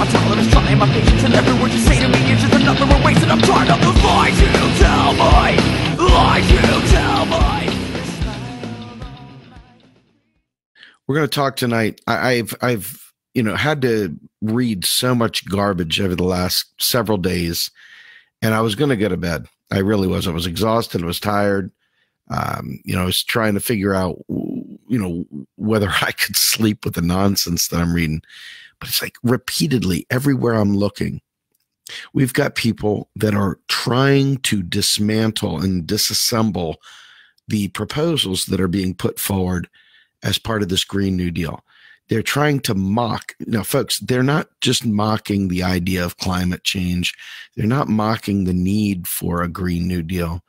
I'm tired of trying my patience, and every word you say to me is just another one wasted. I'm tired of the lies you tell me, lies you tell me. We're going to talk tonight. I've had to read so much garbage over the last several days, and I was going to go to bed. I really was. I was exhausted. I was tired. I was trying to figure out, whether I could sleep with the nonsense that I'm reading. But it's like repeatedly, everywhere I'm looking, we've got people that are trying to dismantle and disassemble the proposals that are being put forward as part of this Green New Deal. They're trying to mock. Now, folks, they're not just mocking the idea of climate change. They're not mocking the need for a Green New Deal.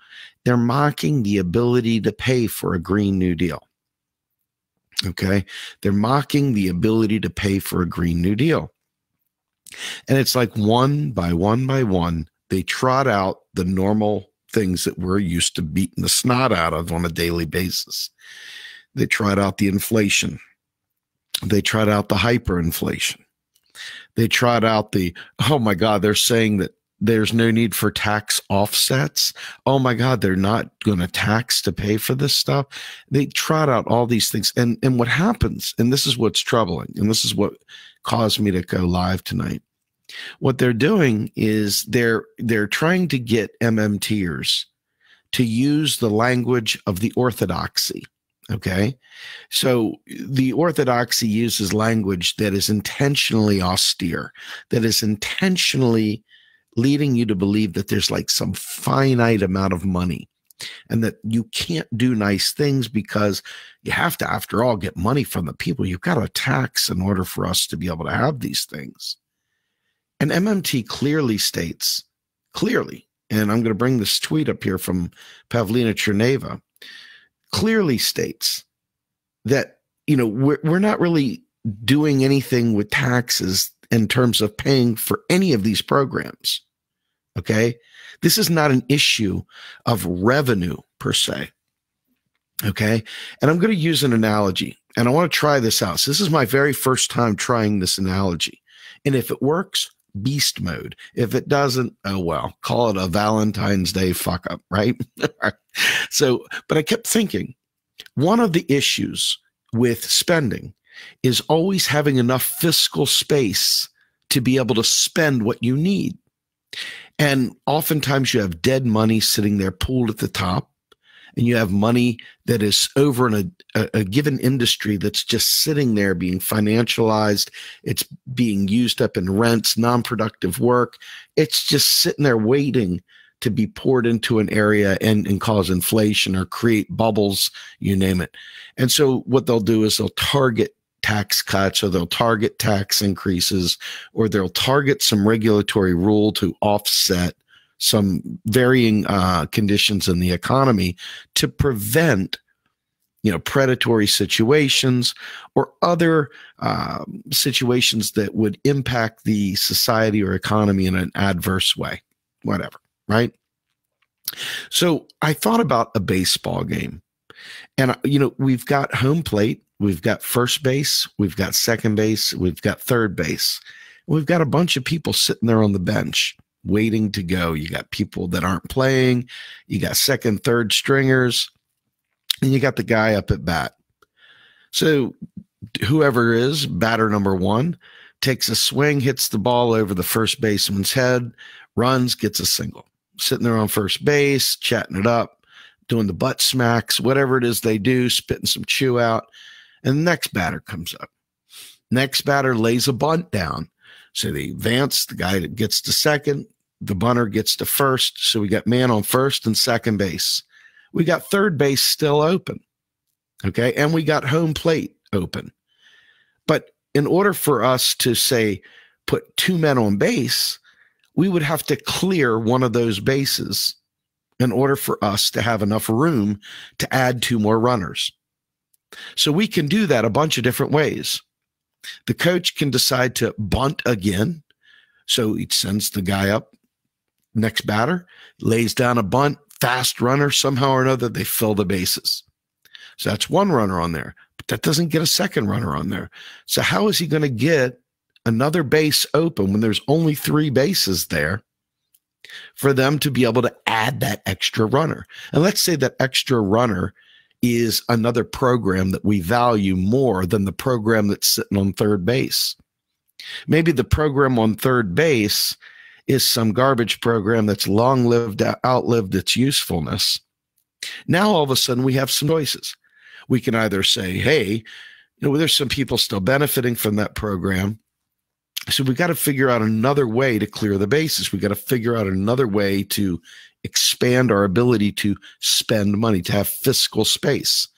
They're mocking the ability to pay for a Green New Deal. Okay? They're mocking the ability to pay for a Green New Deal. And it's like one by one by one, they trot out the normal things that we're used to beating the snot out of on a daily basis. They trot out the inflation. They trot out the hyperinflation. They trot out the, oh my God, they're saying that there's no need for tax offsets. Oh my God, they're not going to tax to pay for this stuff. They trot out all these things. And what happens, and this is what's troubling, and this is what caused me to go live tonight. What they're doing is they're trying to get MMTers to use the language of the orthodoxy. Okay, so the orthodoxy uses language that is intentionally austere, that is intentionally leading you to believe that there's like some finite amount of money and that you can't do nice things because you have to, after all, get money from the people. You've got to tax in order for us to be able to have these things. And MMT clearly states, and I'm going to bring this tweet up here from Pavlina Cherneva, clearly states that, we're not really doing anything with taxes in terms of paying for any of these programs. Okay. This is not an issue of revenue per se. Okay. And I'm going to use an analogy, and I want to try this out. So this is my very first time trying this analogy. And if it works, beast mode. If it doesn't, oh well, call it a Valentine's Day fuck up, right? So, but I kept thinking, one of the issues with spending is always having enough fiscal space to be able to spend what you need. And oftentimes you have dead money sitting there pooled at the top, and you have money that is over in a given industry that's just sitting there being financialized. It's being used up in rents, non-productive work. It's just sitting there waiting to be poured into an area and cause inflation or create bubbles, you name it. And so what they'll do is they'll target tax cuts, or they'll target tax increases, or they'll target some regulatory rule to offset some varying conditions in the economy to prevent, predatory situations or other situations that would impact the society or economy in an adverse way, whatever, right? So I thought about a baseball game, and, we've got home plate, we've got first base, we've got second base, we've got third base. We've got a bunch of people sitting there on the bench waiting to go. You got people that aren't playing, you got second, third stringers, and you got the guy up at bat. So whoever is batter number one takes a swing, hits the ball over the first baseman's head, runs, gets a single. Sitting there on first base, chatting it up, doing the butt smacks, whatever it is they do, spitting some chew out. And the next batter comes up. Next batter lays a bunt down. So they advance, the guy that gets to second, the bunter gets to first. So we got man on first and second base. We got third base still open. Okay. And we got home plate open. But in order for us to say, put two men on base, we would have to clear one of those bases in order for us to have enough room to add two more runners. So we can do that a bunch of different ways. The coach can decide to bunt again. So he sends the guy up, next batter, lays down a bunt, fast runner, somehow or another, they fill the bases. So that's one runner on there, but that doesn't get a second runner on there. So how is he going to get another base open when there's only 3 bases there for them to be able to add that extra runner. And let's say that extra runner is another program that we value more than the program that's sitting on third base. Maybe the program on third base is some garbage program that's long lived, outlived its usefulness. Now, all of a sudden, we have some choices. We can either say, hey, there's some people still benefiting from that program. So we got to figure out another way to clear the bases. We got to figure out another way to expand our ability to spend money, to have fiscal space.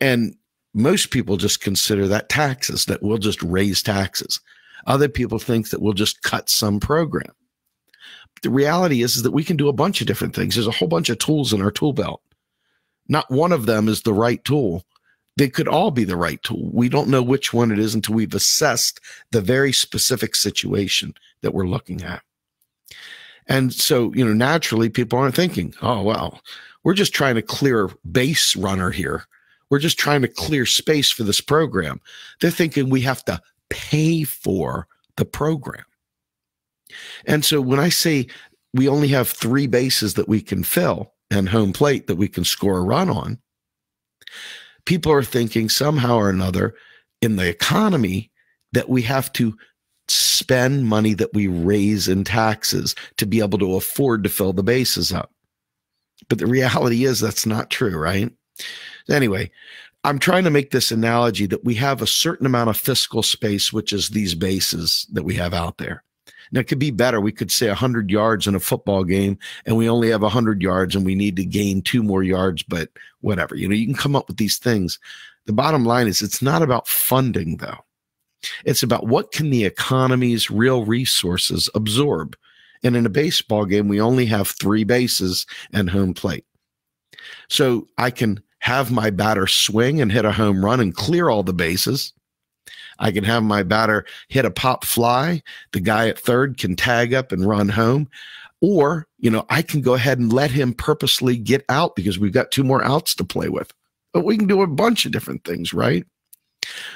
And most people just consider that taxes, that we'll just raise taxes. Other people think that we'll just cut some program. But the reality is that we can do a bunch of different things. There's a whole bunch of tools in our tool belt. Not one of them is the right tool. They could all be the right tool. We don't know which one it is until we've assessed the very specific situation that we're looking at. And so, naturally people aren't thinking, oh, well, we're just trying to clear base runner here. We're just trying to clear space for this program. They're thinking we have to pay for the program. And so when I say we only have 3 bases that we can fill and home plate that we can score a run on, people are thinking somehow or another in the economy that we have to spend money that we raise in taxes to be able to afford to fill the bases up. But the reality is that's not true, right? Anyway, I'm trying to make this analogy that we have a certain amount of fiscal space, which is these bases that we have out there. Now, it could be better. We could say 100 yards in a football game, and we only have 100 yards, and we need to gain 2 more yards, but whatever. You can come up with these things. The bottom line is it's not about funding, though. It's about what can the economy's real resources absorb. And in a baseball game, we only have 3 bases and home plate. So I can have my batter swing and hit a home run and clear all the bases. I can have my batter hit a pop fly. The guy at third can tag up and run home. Or, I can go ahead and let him purposely get out because we've got 2 more outs to play with. But we can do a bunch of different things, right?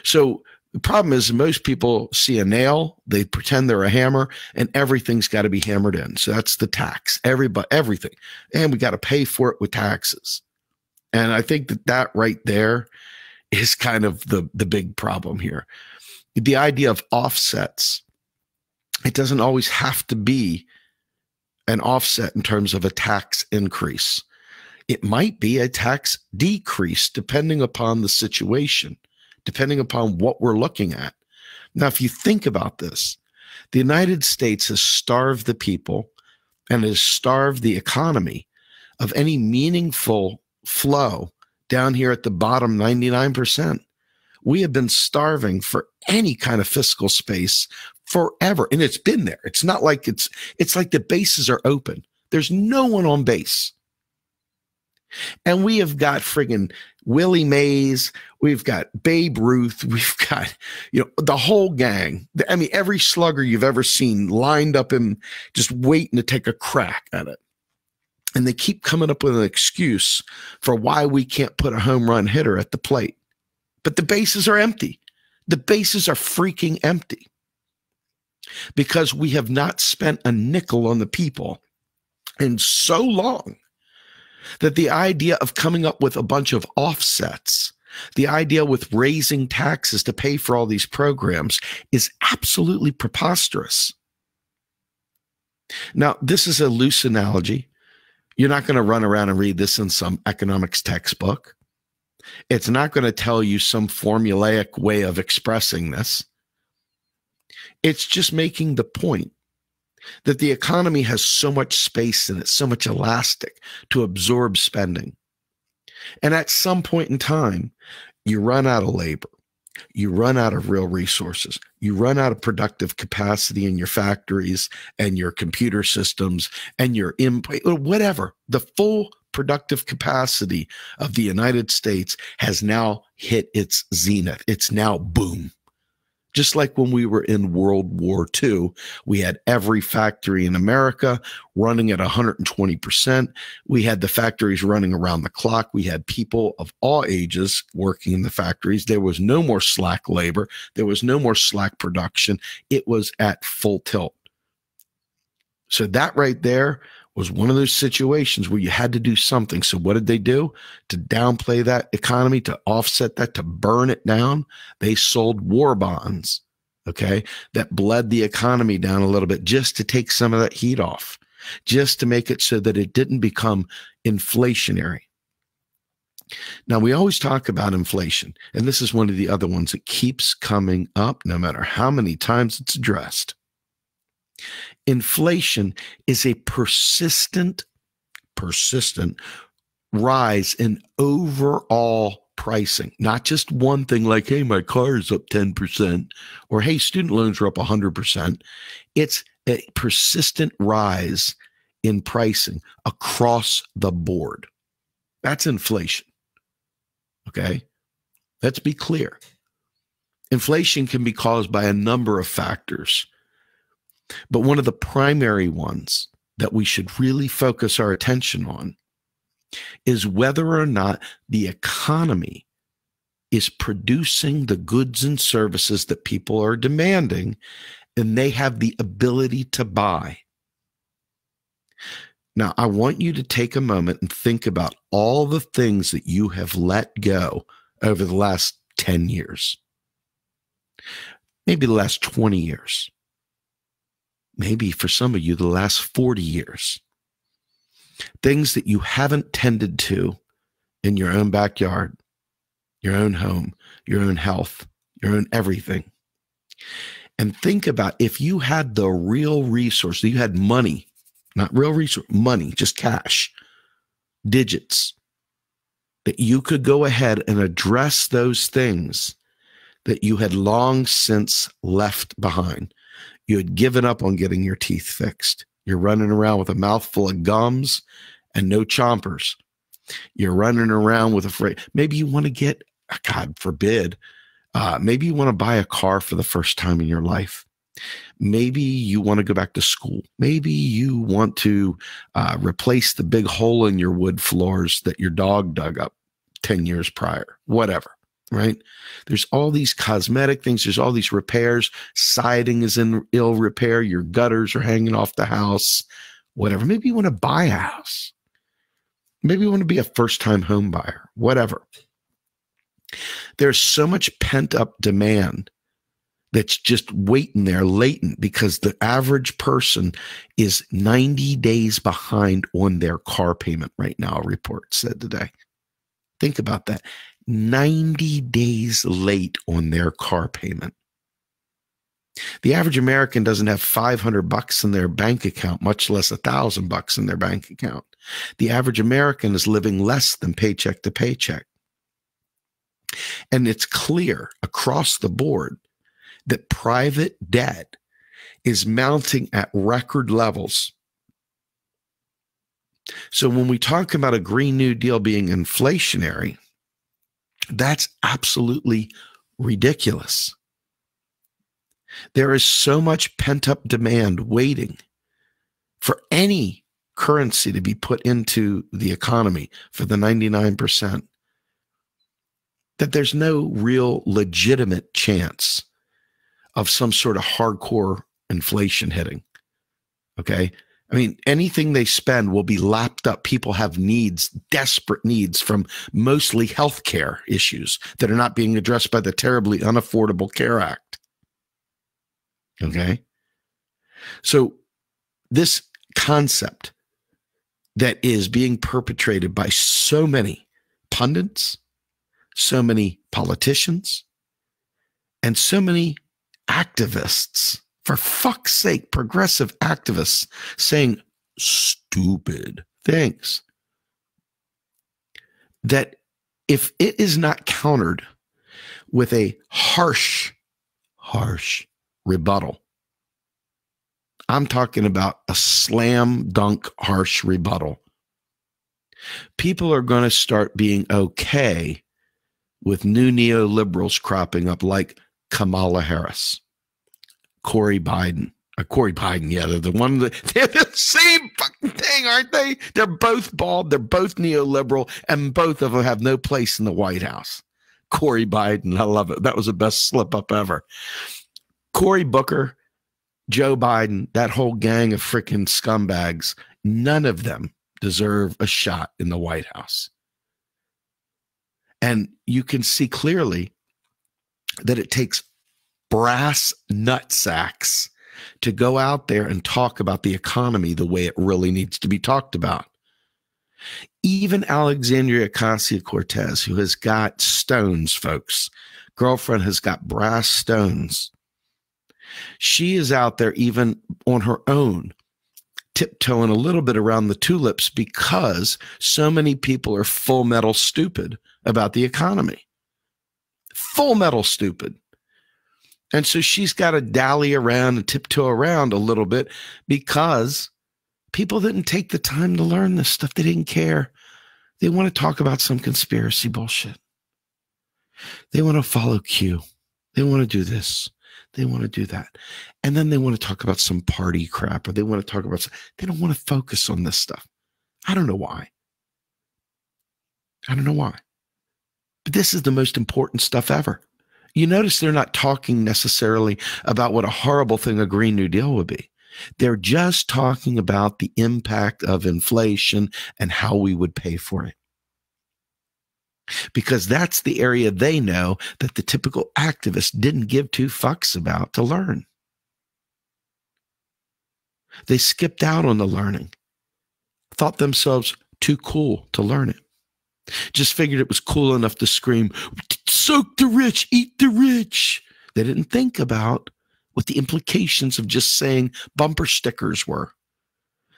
So the problem is most people see a nail, they pretend they're a hammer, and everything's got to be hammered in. So that's the tax, everything. And we got to pay for it with taxes. And I think that right there is kind of the big problem here. The idea of offsets, it doesn't always have to be an offset in terms of a tax increase. It might be a tax decrease depending upon the situation, depending upon what we're looking at. Now, if you think about this, the United States has starved the people and has starved the economy of any meaningful flow down here at the bottom 99%. We have been starving for any kind of fiscal space forever. And it's been there. It's not like it's like the bases are open. There's no one on base. And we have got friggin' Willie Mays. We've got Babe Ruth. We've got, the whole gang. I mean, every slugger you've ever seen lined up and just waiting to take a crack at it. And they keep coming up with an excuse for why we can't put a home run hitter at the plate. But the bases are empty. The bases are freaking empty because we have not spent a nickel on the people in so long that the idea of coming up with a bunch of offsets, the idea with raising taxes to pay for all these programs is absolutely preposterous. Now, this is a loose analogy. You're not going to run around and read this in some economics textbook. It's not going to tell you some formulaic way of expressing this. It's just making the point that the economy has so much space in it, so much elastic to absorb spending. And at some point in time, you run out of labor. You run out of real resources. You run out of productive capacity in your factories and your computer systems and your input, whatever. The full productive capacity of the United States has now hit its zenith. It's now boom. Just like when we were in World War II, we had every factory in America running at 120%. We had the factories running around the clock. We had people of all ages working in the factories. There was no more slack labor. There was no more slack production. It was at full tilt. So that right there was one of those situations where you had to do something. So what did they do to downplay that economy, to offset that, to burn it down? They sold war bonds, okay, that bled the economy down a little bit just to take some of that heat off, just to make it so that it didn't become inflationary. Now, we always talk about inflation, and this is one of the other ones that keeps coming up no matter how many times it's addressed. Inflation is a persistent rise in overall pricing, not just one thing like, hey, my car is up 10%, or hey, student loans are up 100%. It's a persistent rise in pricing across the board. That's inflation. Okay? Let's be clear. Inflation can be caused by a number of factors. But one of the primary ones that we should really focus our attention on is whether or not the economy is producing the goods and services that people are demanding and they have the ability to buy. Now, I want you to take a moment and think about all the things that you have let go over the last 10 years, maybe the last 20 years. Maybe for some of you, the last 40 years, things that you haven't tended to in your own backyard, your own home, your own health, your own everything. And think about if you had the real resource, you had money, not real resource, money, just cash, digits, that you could go ahead and address those things that you had long since left behind. You had given up on getting your teeth fixed. You're running around with a mouthful of gums and no chompers. You're running around with afraid. Maybe you want to get, God forbid, maybe you want to buy a car for the first time in your life. Maybe you want to go back to school. Maybe you want to replace the big hole in your wood floors that your dog dug up 10 years prior, whatever. Right? There's all these cosmetic things. There's all these repairs. Siding is in ill repair. Your gutters are hanging off the house, whatever. Maybe you want to buy a house. Maybe you want to be a first-time home buyer, whatever. There's so much pent-up demand that's just waiting there latent because the average person is 90 days behind on their car payment right now, a report said today. Think about that. 90 days late on their car payment. The average American doesn't have $500 in their bank account, much less $1,000 in their bank account. The average American is living less than paycheck to paycheck. And it's clear across the board that private debt is mounting at record levels. So when we talk about a Green New Deal being inflationary, that's absolutely ridiculous. There is so much pent-up demand waiting for any currency to be put into the economy for the 99% that there's no real legitimate chance of some sort of hardcore inflation hitting. Okay? I mean, anything they spend will be lapped up. People have needs, desperate needs from mostly healthcare issues that are not being addressed by the terribly unaffordable Care Act. Okay? So this concept that is being perpetrated by so many pundits, so many politicians, and so many activists, for fuck's sake, progressive activists saying stupid things, that if it is not countered with a harsh rebuttal, I'm talking about a slam dunk harsh rebuttal, people are going to start being okay with new neoliberals cropping up like Kamala Harris, Corey Biden. Corey Biden, yeah, they're they're the same fucking thing, aren't they? They're both bald, they're both neoliberal, and both of them have no place in the White House. Corey Biden, I love it. That was the best slip up ever. Cory Booker, Joe Biden, that whole gang of freaking scumbags, none of them deserve a shot in the White House. And you can see clearly that it takes brass nutsacks to go out there and talk about the economy the way it really needs to be talked about. Even Alexandria Ocasio-Cortez, who has got stones, folks, girlfriend has got brass stones. She is out there even on her own, tiptoeing a little bit around the tulips because so many people are full metal stupid about the economy. Full metal stupid. And so she's got to dally around and tiptoe around a little bit because people didn't take the time to learn this stuff. They didn't care. They want to talk about some conspiracy bullshit. They want to follow Q. They want to do this. They want to do that. And then they want to talk about some party crap, or they want to talk about, they don't want to focus on this stuff. I don't know why. I don't know why. But this is the most important stuff ever. You notice they're not talking necessarily about what a horrible thing a Green New Deal would be. They're just talking about the impact of inflation and how we would pay for it. Because that's the area they know that the typical activist didn't give two fucks about to learn. They skipped out on the learning, thought themselves too cool to learn it. Just figured it was cool enough to scream, soak the rich, eat the rich. They didn't think about what the implications of just saying bumper stickers were.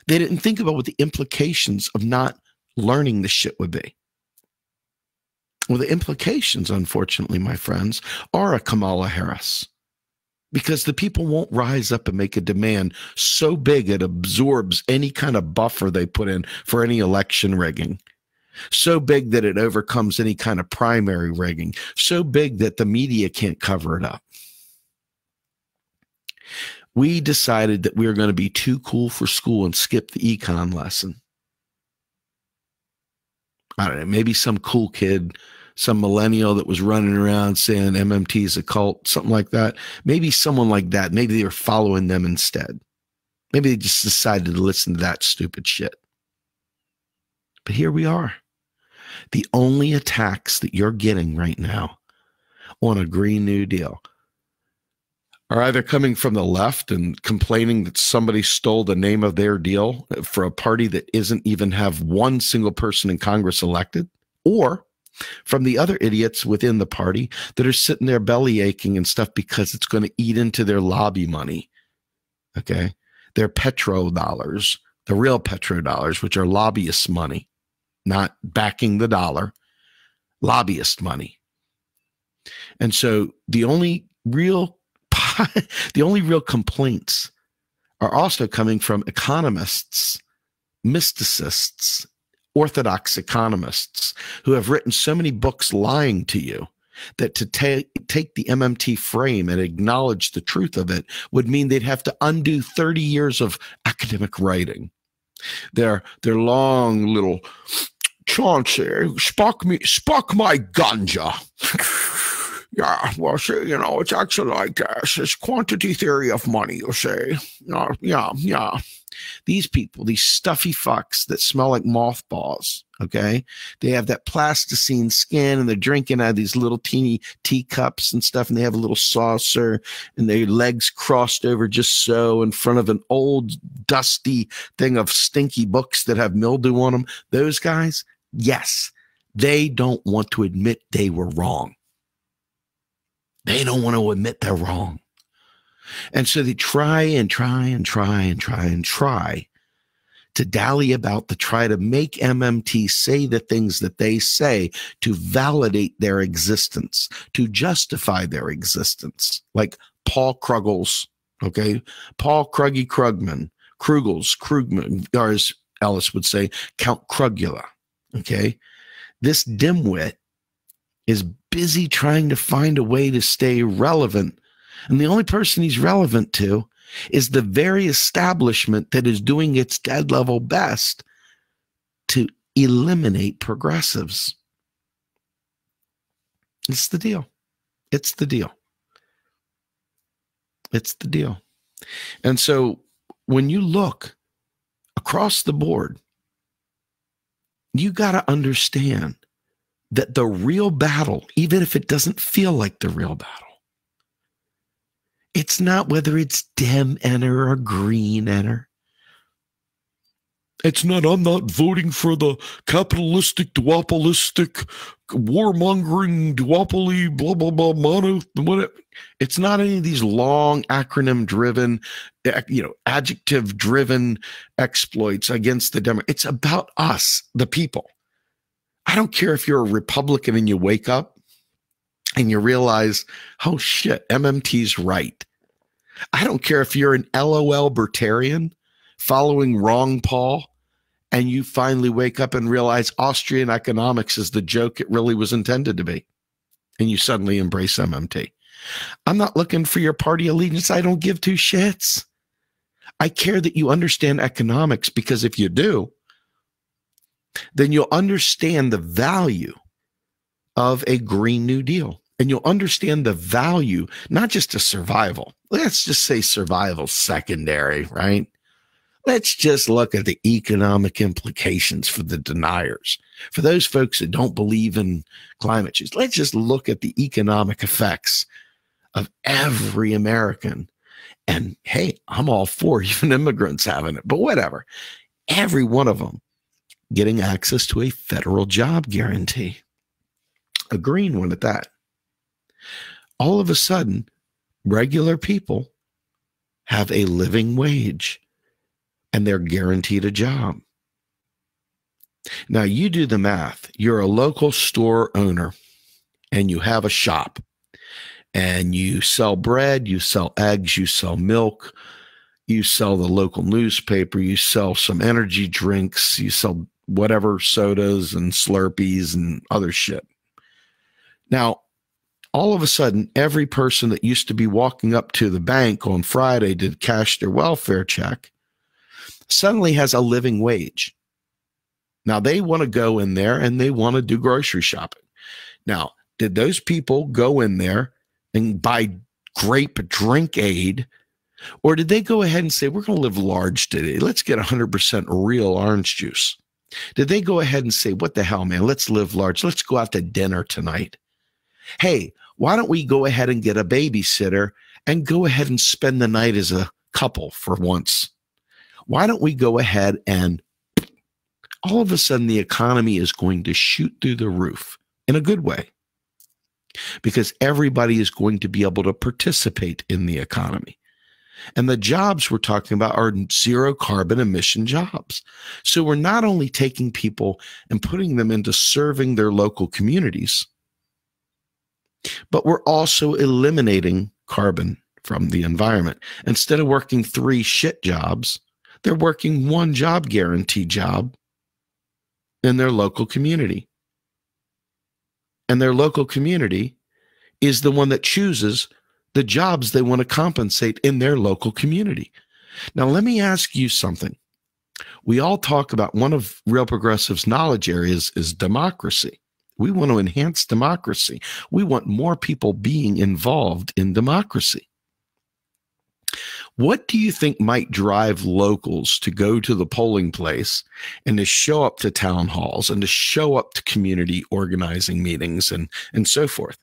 They didn't think about what the implications of not learning the shit would be. Well, the implications, unfortunately, my friends, are a Kamala Harris. Because the people won't rise up and make a demand so big it absorbs any kind of buffer they put in for any election rigging. So big that it overcomes any kind of primary rigging. So big that the media can't cover it up. We decided that we were going to be too cool for school and skip the econ lesson. I don't know, maybe some cool kid, some millennial that was running around saying MMT is a cult, something like that. Maybe someone like that. Maybe they were following them instead. Maybe they just decided to listen to that stupid shit. But here we are. The only attacks that you're getting right now on a Green New Deal are either coming from the left and complaining that somebody stole the name of their deal for a party that isn't even have one single person in Congress elected, or from the other idiots within the party that are sitting there belly aching and stuff because it's going to eat into their lobby money. Okay. Their petrodollars, the real petrodollars, which are lobbyist money, not backing the dollar, lobbyist money. And so the only real complaints are also coming from economists, mysticists, orthodox economists who have written so many books lying to you that to take the MMT frame and acknowledge the truth of it would mean they'd have to undo 30 years of academic writing. Their long little Chauncey, spark my ganja. Yeah, well, see, it's actually like it's quantity theory of money, you see. Yeah. These people, these stuffy fucks that smell like mothballs, okay? They have that plasticine skin, and they're drinking out of these little teeny teacups and stuff, and they have a little saucer, and their legs crossed over just so in front of an old, dusty thing of stinky books that have mildew on them. Those guys, yes, they don't want to admit they were wrong. They don't want to admit they're wrong. And so they try to dally about to try to make MMT say the things that they say to validate their existence, to justify their existence. Like Paul Krugels, okay? Paul Krugman, or as Ellis would say, Count Krugula, okay? This dimwit is busy trying to find a way to stay relevant. And the only person he's relevant to is the very establishment that is doing its dead level best to eliminate progressives. It's the deal. It's the deal. It's the deal. And so when you look across the board, you got to understand that the real battle, even if it doesn't feel like the real battle, it's not whether it's Dem enter or Green enter. It's not, I'm not voting for the capitalistic, duopolistic, warmongering, duopoly, blah, blah, blah, mono, whatever. It's not any of these long acronym-driven, adjective-driven exploits against the Democrats. It's about us, the people. I don't care if you're a Republican and you wake up and you realize, oh shit, MMT's right. I don't care if you're an LOL Libertarian following Ron Paul and you finally wake up and realize Austrian economics is the joke it really was intended to be, and you suddenly embrace MMT. I'm not looking for your party allegiance. I don't give two shits. I care that you understand economics, because if you do, then you'll understand the value of a Green New Deal. And you'll understand the value, not just of survival. Let's just say survival secondary, right? Let's just look at the economic implications for the deniers. For those folks that don't believe in climate change, let's just look at the economic effects of every American. And hey, I'm all for even immigrants having it, but whatever. Every one of them getting access to a federal job guarantee, a green one at that. All of a sudden, regular people have a living wage and they're guaranteed a job. Now, you do the math. You're a local store owner and you have a shop and you sell bread, you sell eggs, you sell milk, you sell the local newspaper, you sell some energy drinks, you sell whatever sodas and Slurpees and other shit. Now, all of a sudden, every person that used to be walking up to the bank on Friday to cash their welfare check suddenly has a living wage. Now, they want to go in there and they want to do grocery shopping. Now, did those people go in there and buy grape drink aid, or did they go ahead and say, we're going to live large today. Let's get 100% real orange juice. Did they go ahead and say, what the hell, man, let's live large. Let's go out to dinner tonight. Hey, why don't we go ahead and get a babysitter and go ahead and spend the night as a couple for once? Why don't we go ahead and all of a sudden the economy is going to shoot through the roof in a good way, because everybody is going to be able to participate in the economy. And the jobs we're talking about are zero carbon emission jobs. So we're not only taking people and putting them into serving their local communities, but we're also eliminating carbon from the environment. Instead of working 3 shit jobs, they're working 1 job guarantee job in their local community. And their local community is the one that chooses the jobs they want to compensate in their local community. Now, let me ask you something. We all talk about one of Real Progressive's knowledge areas is democracy. We want to enhance democracy. We want more people being involved in democracy. What do you think might drive locals to go to the polling place and to show up to town halls and to show up to community organizing meetings and so forth,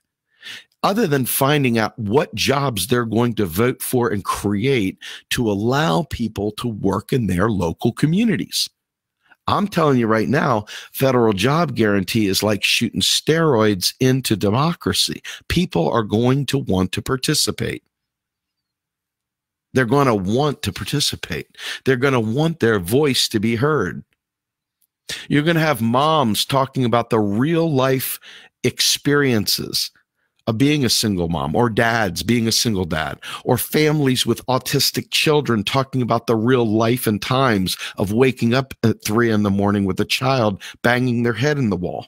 other than finding out what jobs they're going to vote for and create to allow people to work in their local communities? I'm telling you right now, federal job guarantee is like shooting steroids into democracy. People are going to want to participate. They're going to want to participate. They're going to want their voice to be heard. You're going to have moms talking about the real life experiences of being a single mom, or dads being a single dad, or families with autistic children talking about the real life and times of waking up at 3 a.m. with a child banging their head in the wall.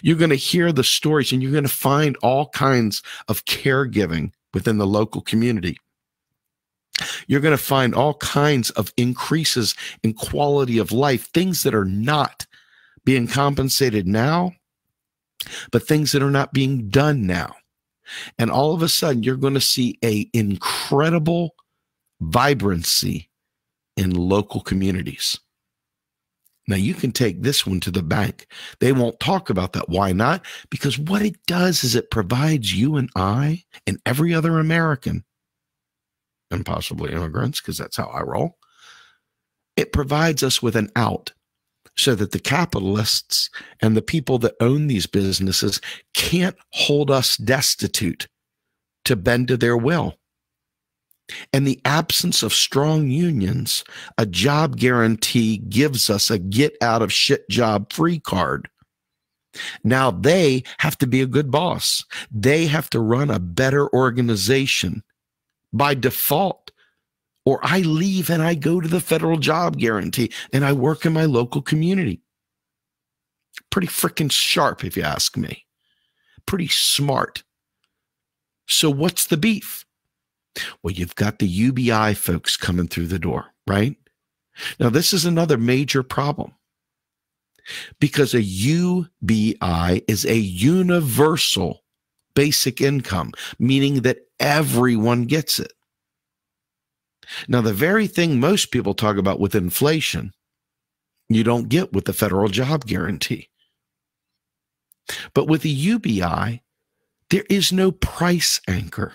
You're going to hear the stories, and you're going to find all kinds of caregiving within the local community. You're going to find all kinds of increases in quality of life, things that are not being compensated now, but things that are not being done now. And all of a sudden, you're going to see an incredible vibrancy in local communities. Now, you can take this one to the bank. They won't talk about that. Why not? Because what it does is it provides you and I and every other American, and possibly immigrants, because that's how I roll, it provides us with an out so that the capitalists and the people that own these businesses can't hold us destitute to bend to their will. And the absence of strong unions, a job guarantee gives us a get out of shit job free card. Now they have to be a good boss. They have to run a better organization by default. Or I leave and I go to the federal job guarantee and I work in my local community. Pretty freaking sharp, if you ask me. Pretty smart. So what's the beef? Well, you've got the UBI folks coming through the door, right? Now, this is another major problem because a UBI is a universal basic income, meaning that everyone gets it. Now, the very thing most people talk about with inflation, you don't get with the federal job guarantee. But with the UBI, there is no price anchor.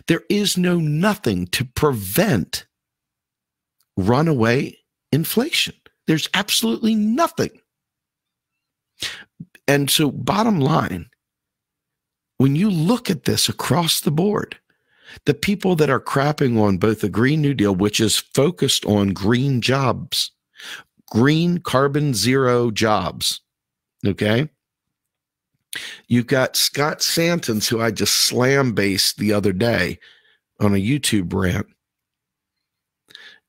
There is no nothing to prevent runaway inflation. There's absolutely nothing. And so bottom line, when you look at this across the board, the people that are crapping on both the Green New Deal, which is focused on green jobs, green carbon zero jobs, okay? You've got Scott Santons, who I just slam-based the other day on a YouTube rant,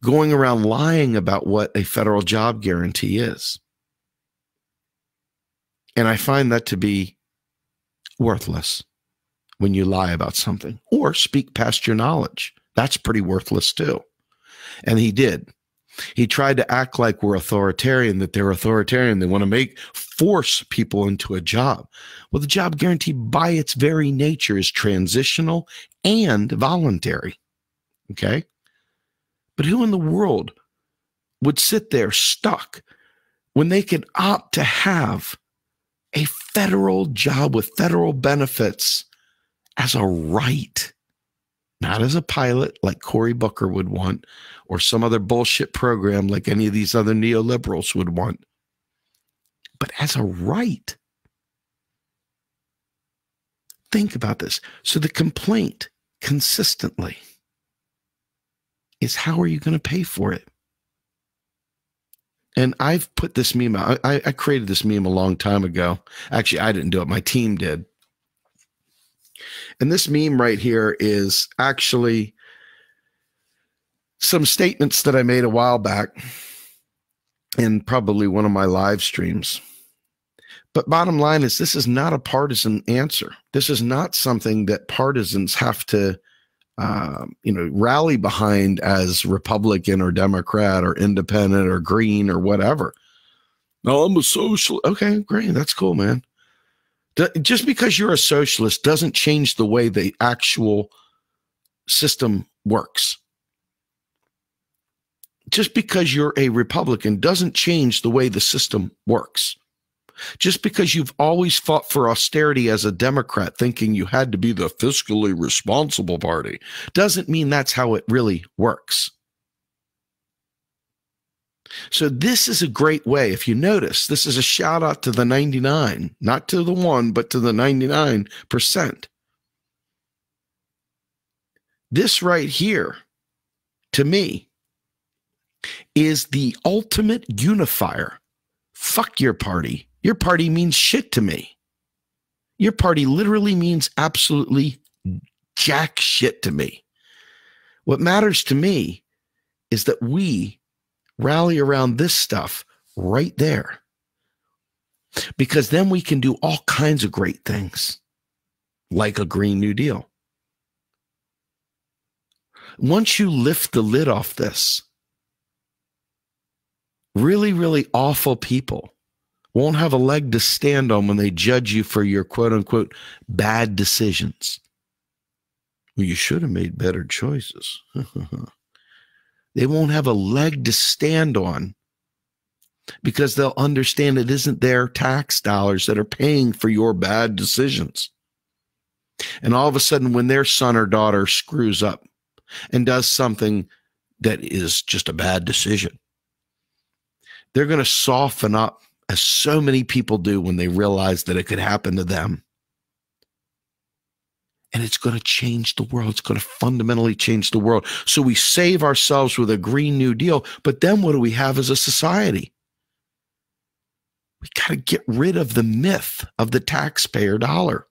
going around lying about what a federal job guarantee is. And I find that to be worthless when you lie about something or speak past your knowledge. That's pretty worthless too. And he did. He tried to act like we're authoritarian, that they're authoritarian. They want to force people into a job. Well, the job guarantee by its very nature is transitional and voluntary. Okay. But who in the world would sit there stuck when they could opt to have a federal job with federal benefits as a right? Not as a pilot like Cory Booker would want, or some other bullshit program like any of these other neoliberals would want, but as a right. Think about this. So the complaint consistently is, how are you going to pay for it? And I've put this meme out. I created this meme a long time ago. Actually, I didn't do it. My team did. And this meme right here is actually some statements that I made a while back in probably one of my live streams. But bottom line is, this is not a partisan answer. This is not something that partisans have to, rally behind as Republican or Democrat or independent or green or whatever. No, I'm a socialist. Okay, great. That's cool, man. Just because you're a socialist doesn't change the way the actual system works. Just because you're a Republican doesn't change the way the system works. Just because you've always fought for austerity as a Democrat, thinking you had to be the fiscally responsible party, doesn't mean that's how it really works. So this is a great way. If you notice, this is a shout out to the 99, not to the 1, but to the 99%. This right here, to me, is the ultimate unifier. Fuck your party. Your party means shit to me. Your party literally means absolutely jack shit to me. What matters to me is that we rally around this stuff right there. because then we can do all kinds of great things, like a Green New Deal. Once you lift the lid off this, really, really awful people won't have a leg to stand on when they judge you for your quote unquote bad decisions. Well, you should have made better choices. They won't have a leg to stand on because they'll understand it isn't their tax dollars that are paying for your bad decisions. And all of a sudden, when their son or daughter screws up and does something that is just a bad decision, they're going to soften up, as so many people do when they realize that it could happen to them. And it's going to change the world. It's going to fundamentally change the world. So we save ourselves with a Green New Deal, but then what do we have as a society? We got to get rid of the myth of the taxpayer dollar.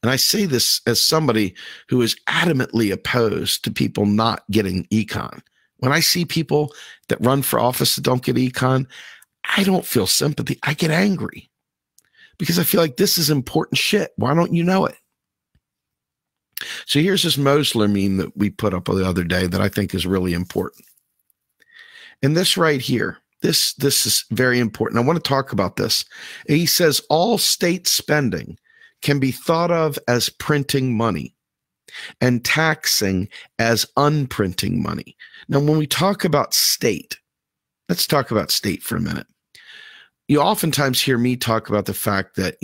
And I say this as somebody who is adamantly opposed to people not getting econ. When I see people that run for office that don't get econ, I don't feel sympathy. I get angry because I feel like this is important shit. Why don't you know it? So here's this Mosler meme that we put up the other day that I think is really important. And this right here, this is very important. I want to talk about this. He says all state spending can be thought of as printing money and taxing as unprinting money. Now, when we talk about state, let's talk about state for a minute. You oftentimes hear me talk about the fact that,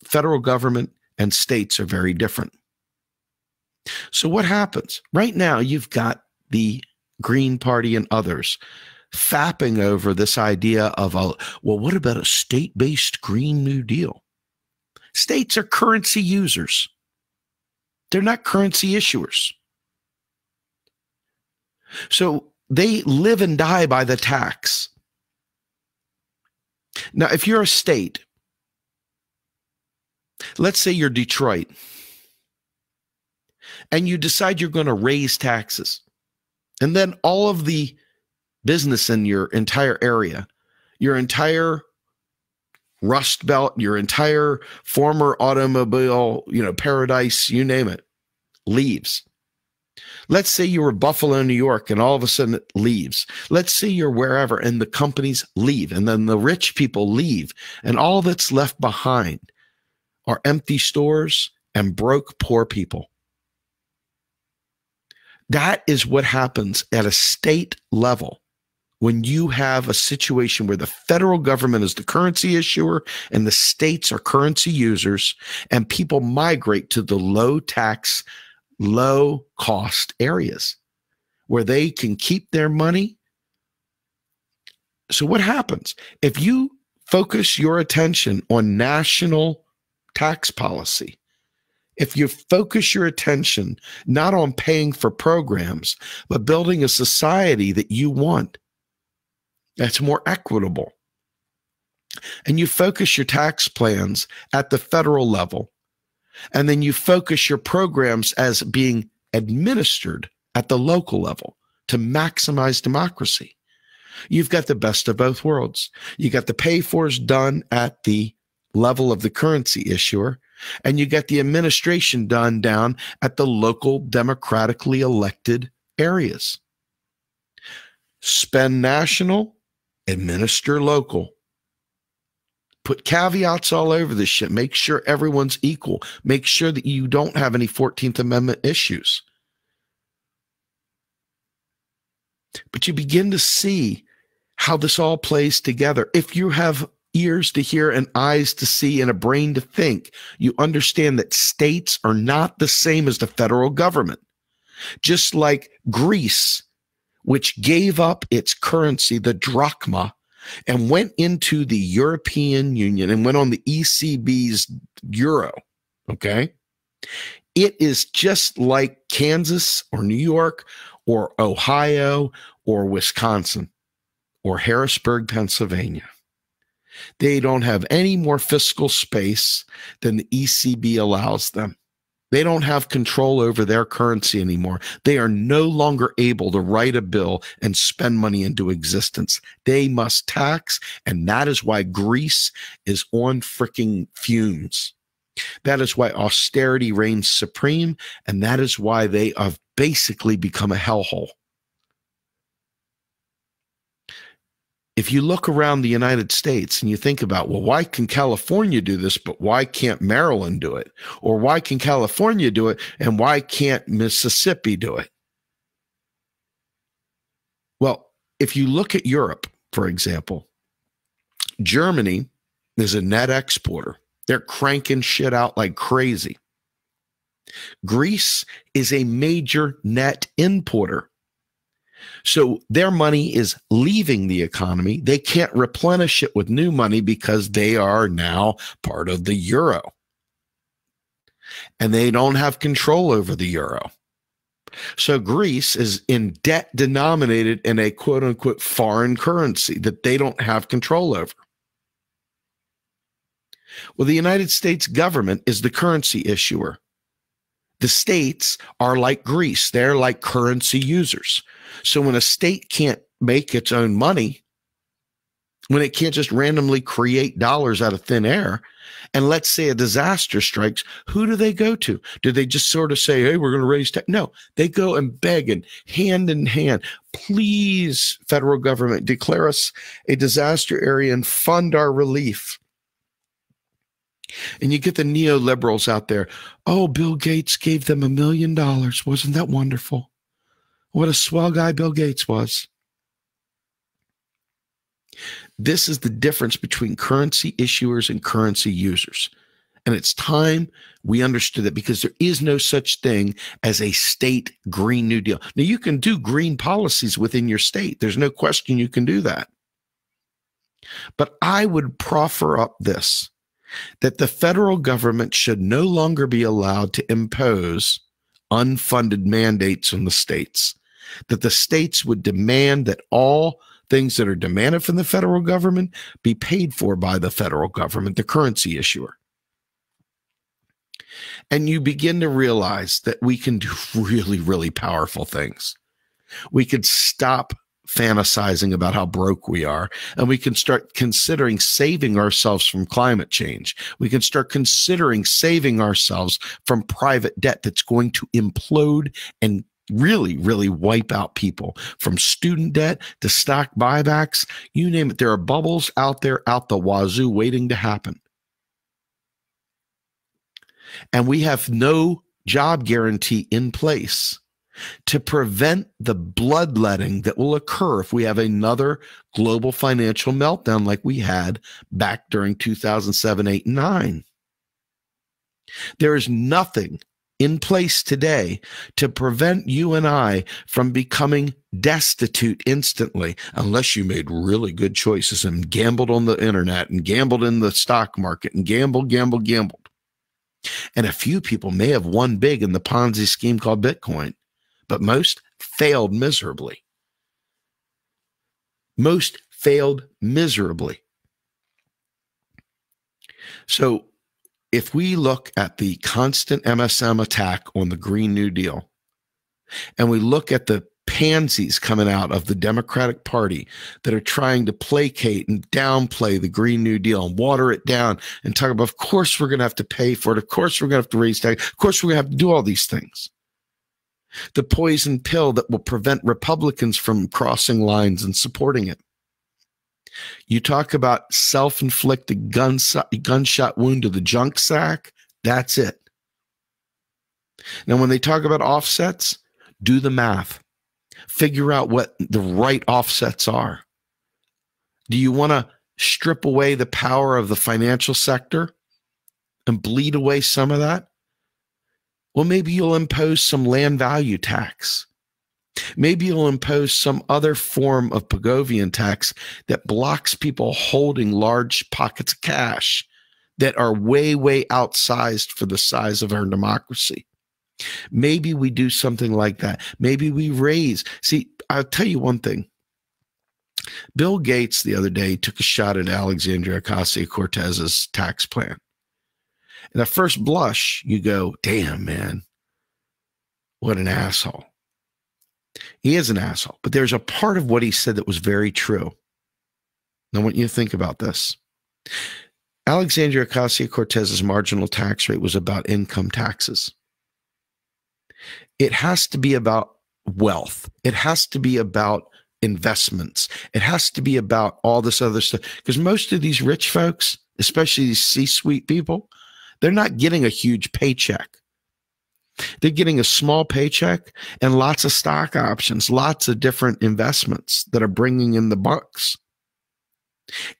federal government and states are very different. So what happens? Right now, you've got the Green Party and others fapping over this idea of, what about a state-based Green New Deal? States are currency users. They're not currency issuers. So they live and die by the tax. Now, if you're a state, let's say you're Detroit, and you decide you're going to raise taxes, and then all of the business in your entire area, your entire Rust Belt, your entire former automobile, paradise, you name it, leaves. Let's say you were Buffalo, New York, and all of a sudden it leaves. Let's say you're wherever, and the companies leave, and then the rich people leave, and all that's left behind are empty stores and broke, poor people. That is what happens at a state level when you have a situation where the federal government is the currency issuer and the states are currency users, and people migrate to the low tax, low cost areas where they can keep their money. So what happens? If you focus your attention on national tax policy, if you focus your attention not on paying for programs, but building a society that you want, that's more equitable, and you focus your tax plans at the federal level, and then you focus your programs as being administered at the local level to maximize democracy, you've got the best of both worlds. You got the pay-fors done at the level of the currency issuer, and you get the administration done down at the local democratically elected areas. Spend national, administer local. Put caveats all over this shit. Make sure everyone's equal. Make sure that you don't have any 14th Amendment issues. But you begin to see how this all plays together. If you have ears to hear and eyes to see and a brain to think, you understand that states are not the same as the federal government. Just like Greece, which gave up its currency, the drachma, and went into the European Union and went on the ECB's euro, okay? It is just like Kansas or New York or Ohio or Wisconsin or Harrisburg, Pennsylvania. They don't have any more fiscal space than the ECB allows them. They don't have control over their currency anymore. They are no longer able to write a bill and spend money into existence. They must tax, and that is why Greece is on freaking fumes. That is why austerity reigns supreme, and that is why they have basically become a hellhole. If you look around the United States and you think about, well, why can California do this, but why can't Maryland do it? Or why can California do it, and why can't Mississippi do it? Well, if you look at Europe, for example, Germany is a net exporter. They're cranking shit out like crazy. Greece is a major net importer. So their money is leaving the economy. They can't replenish it with new money because they are now part of the euro. And they don't have control over the euro. So Greece is in debt denominated in a quote unquote foreign currency that they don't have control over. Well, the United States government is the currency issuer. The states are like Greece. They're like currency users. So when a state can't make its own money, when it can't just randomly create dollars out of thin air, and let's say a disaster strikes, who do they go to? Do they just sort of say, hey, we're going to raise tax? No, they go and beg and hand in hand, please, federal government, declare us a disaster area and fund our relief. And you get the neoliberals out there. Oh, Bill Gates gave them $1 million. Wasn't that wonderful? What a swell guy Bill Gates was. This is the difference between currency issuers and currency users. And it's time we understood that, because there is no such thing as a state Green New Deal. Now, you can do green policies within your state. There's no question you can do that. But I would proffer up this, that the federal government should no longer be allowed to impose unfunded mandates on the states, that the states would demand that all things that are demanded from the federal government be paid for by the federal government, the currency issuer. And you begin to realize that we can do really, really powerful things. We could stop fantasizing about how broke we are, and we can start considering saving ourselves from climate change. We can start considering saving ourselves from private debt that's going to implode and really, really wipe out people, from student debt to stock buybacks, you name it. There are bubbles out there out the wazoo waiting to happen. And we have no job guarantee in place to prevent the bloodletting that will occur if we have another global financial meltdown like we had back during 2007, 8, and 9. There is nothing in place today to prevent you and I from becoming destitute instantly, unless you made really good choices and gambled on the internet and gambled in the stock market and gambled. And a few people may have won big in the Ponzi scheme called Bitcoin, but most failed miserably. Most failed miserably. So if we look at the constant MSM attack on the Green New Deal, and we look at the pansies coming out of the Democratic Party that are trying to placate and downplay the Green New Deal and water it down and talk about, of course, we're going to have to pay for it. Of course, we're going to have to raise tax. Of course, we're going to have to do all these things. The poison pill that will prevent Republicans from crossing lines and supporting it. You talk about self-inflicted gunshot wound to the junk sack, that's it. Now, when they talk about offsets, do the math. Figure out what the right offsets are. Do you want to strip away the power of the financial sector and bleed away some of that? Well, maybe you'll impose some land value tax. Maybe you'll impose some other form of Pigovian tax that blocks people holding large pockets of cash that are way, way outsized for the size of our democracy. Maybe we do something like that. Maybe we raise. See, I'll tell you one thing. Bill Gates the other day took a shot at Alexandria Ocasio-Cortez's tax plan. And at first blush, you go, damn, man, what an asshole. He is an asshole. But there's a part of what he said that was very true. And I want you to think about this. Alexandria Ocasio-Cortez's marginal tax rate was about income taxes. It has to be about wealth. It has to be about investments. It has to be about all this other stuff. Because most of these rich folks, especially these C-suite people, they're not getting a huge paycheck. They're getting a small paycheck and lots of stock options, lots of different investments that are bringing in the bucks.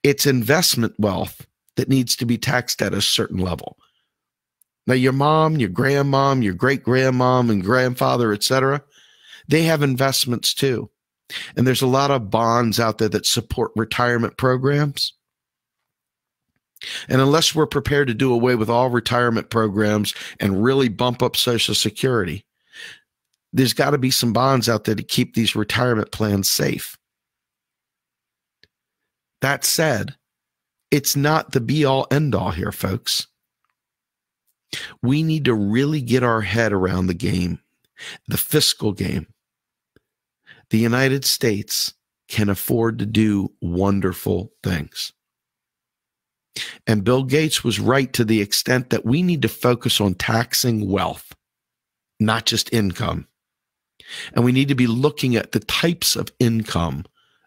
It's investment wealth that needs to be taxed at a certain level. Now, your mom, your grandmom, your great-grandmom and grandfather, etc., they have investments too. And there's a lot of bonds out there that support retirement programs. And unless we're prepared to do away with all retirement programs and really bump up Social Security, there's got to be some bonds out there to keep these retirement plans safe. That said, it's not the be-all, end-all here, folks. We need to really get our head around the game, the fiscal game. The United States can afford to do wonderful things. And Bill Gates was right to the extent that we need to focus on taxing wealth, not just income. And we need to be looking at the types of income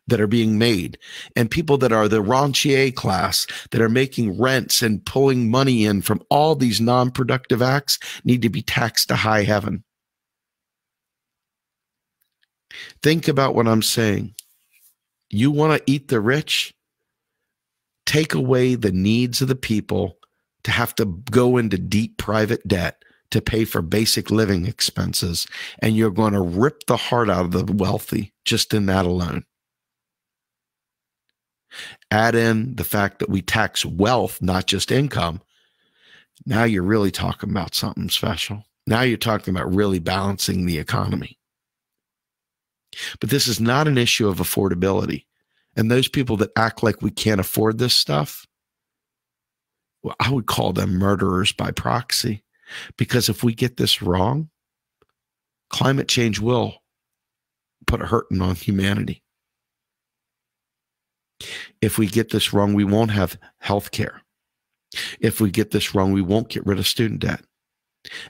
that are being made, and people that are the rentier class that are making rents and pulling money in from all these non-productive acts need to be taxed to high heaven. Think about what I'm saying. You want to eat the rich? Take away the needs of the people to have to go into deep private debt to pay for basic living expenses, and you're going to rip the heart out of the wealthy just in that alone. Add in the fact that we tax wealth, not just income. Now you're really talking about something special. Now you're talking about really balancing the economy. But this is not an issue of affordability. And those people that act like we can't afford this stuff, well, I would call them murderers by proxy. Because if we get this wrong, climate change will put a hurting on humanity. If we get this wrong, we won't have health care. If we get this wrong, we won't get rid of student debt.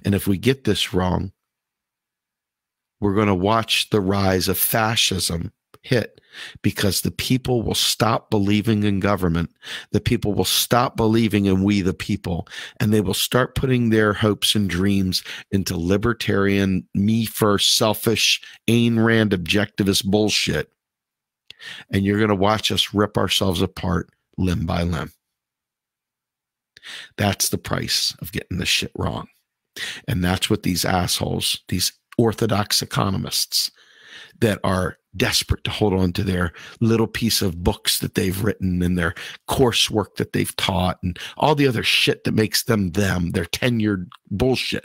And if we get this wrong, we're going to watch the rise of fascism hit, because the people will stop believing in government. The people will stop believing in we the people, and they will start putting their hopes and dreams into libertarian, me first, selfish, Ayn Rand objectivist bullshit. And you're going to watch us rip ourselves apart limb by limb. That's the price of getting this shit wrong. And that's what these assholes, these orthodox economists that are desperate to hold on to their little piece of books that they've written and their coursework that they've taught and all the other shit that makes them, their tenured bullshit.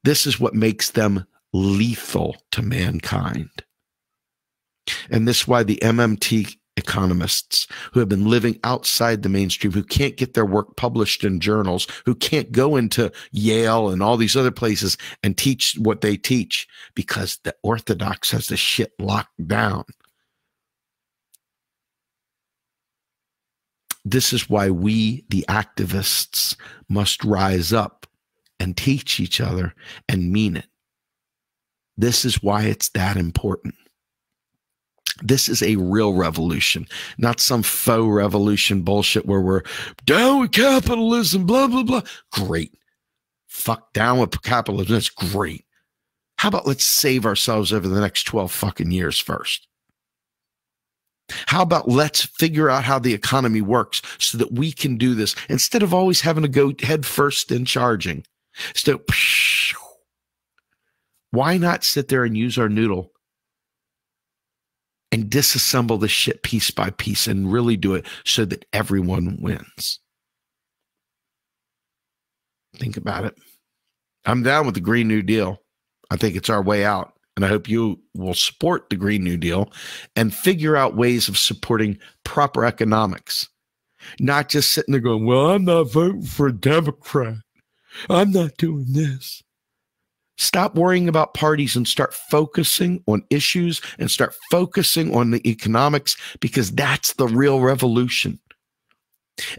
This is what makes them lethal to mankind. And this is why the MMT economists who have been living outside the mainstream, who can't get their work published in journals, who can't go into Yale and all these other places and teach what they teach, because the orthodox has the shit locked down. This is why we, the activists, must rise up and teach each other and mean it. This is why it's that important. This is a real revolution, not some faux revolution bullshit where we're down with capitalism, blah, blah, blah. Great. Fuck down with capitalism. That's great. How about let's save ourselves over the next 12 fucking years first? How about let's figure out how the economy works so that we can do this instead of always having to go head first in charging. So, why not sit there and use our noodle and disassemble the shit piece by piece and really do it so that everyone wins? Think about it. I'm down with the Green New Deal. I think it's our way out. And I hope you will support the Green New Deal and figure out ways of supporting proper economics. Not just sitting there going, well, I'm not voting for a Democrat. I'm not doing this. Stop worrying about parties and start focusing on issues and start focusing on the economics, because that's the real revolution.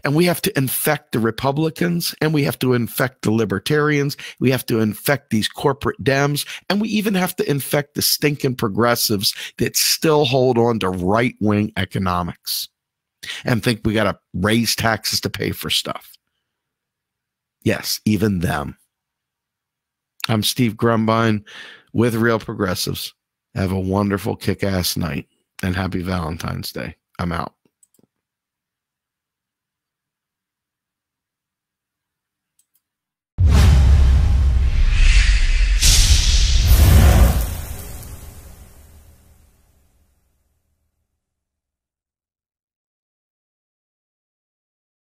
And we have to infect the Republicans, and we have to infect the libertarians. We have to infect these corporate Dems, and we even have to infect the stinking progressives that still hold on to right-wing economics and think we got to raise taxes to pay for stuff. Yes, even them. I'm Steve Grumbine with Real Progressives. Have a wonderful kick-ass night, and happy Valentine's Day. I'm out.